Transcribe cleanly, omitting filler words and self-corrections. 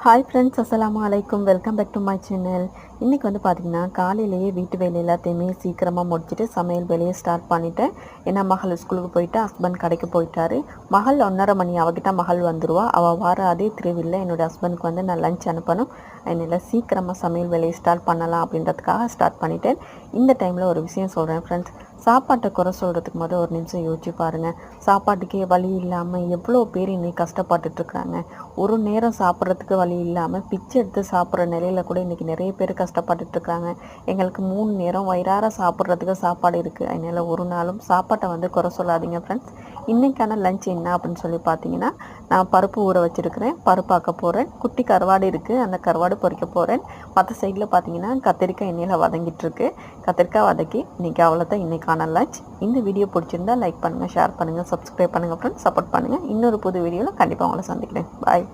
Hi friends, அஸ்ஸலாமு அலைக்கும். Welcome back to my channel. இன்றைக்கி வந்து பார்த்திங்கன்னா காலையிலேயே வீட்டு வேலை எல்லாத்தையுமே சீக்கிரமாக முடிச்சுட்டு சமையல் வேலையை ஸ்டார்ட் பண்ணிவிட்டேன். ஏன்னா மகள் ஸ்கூலுக்கு போயிட்டு ஹஸ்பண்ட் கடைக்கு போயிட்டாரு. மகள் 1:30 மணி அவகிட்ட மகள் வந்துடுவா. அவள் வர அதே திருவில்ல என்னோடய ஹஸ்பண்டுக்கு வந்து நான் லஞ்ச் அனுப்பணும். அதனால் சீக்கிரமாக சமையல் வேலையை ஸ்டார்ட் பண்ணலாம் அப்படின்றதுக்காக ஸ்டார்ட் பண்ணிட்டேன். இந்த டைமில் ஒரு விஷயம் சொல்கிறேன் ஃப்ரெண்ட்ஸ். சாப்பாட்டை குறை சொல்கிறதுக்கு முதல் ஒரு நிமிஷம் யோசிச்சு பாருங்கள். சாப்பாட்டுக்கே வழி இல்லாமல் எவ்வளோ பேர் இன்னைக்கு கஷ்டப்பட்டுட்ருக்குறாங்க. ஒரு நேரம் சாப்பிட்றதுக்கு வழி இல்லாமல் பிச்சை எடுத்து சாப்பிட்ற நிலையில் கூட இன்றைக்கி நிறைய பேர் கஷ்டப்பட்டுட்ருக்காங்க. எங்களுக்கு 3 நேரம் வயிறார சாப்பிட்றதுக்கு சாப்பாடு இருக்குது. அதனால் ஒரு நாளும் சாப்பாட்டை வந்து குறை சொல்லாதீங்க ஃப்ரெண்ட்ஸ். இன்றைக்கான லஞ்ச் என்ன அப்படின்னு சொல்லி பார்த்தீங்கன்னா, நான் பருப்பு ஊற வச்சுருக்கிறேன், பருப்பாக்க போகிறேன். குட்டி கருவாடு இருக்குது, அந்த கருவாடு பொரிக்க போகிறேன். மற்ற சைடில் பார்த்தீங்கன்னா கத்திரிக்காய் எண்ணெயில் வதங்கிட்டுருக்கு. கத்திரிக்காய் வதக்கி இன்றைக்கி அவ்வளோதான் இன்றைக்கான லஞ்ச். இந்த வீடியோ பிடிச்சிருந்தா லைக் பண்ணுங்கள், ஷேர் பண்ணுங்கள், சப்ஸ்கிரைப் பண்ணுங்கள் ஃப்ரெண்ட்ஸ். சப்போர்ட் பண்ணுங்கள். இன்னொரு புது வீடியோவில் கண்டிப்பாக உங்களை சந்திக்கிறேன். பாய்.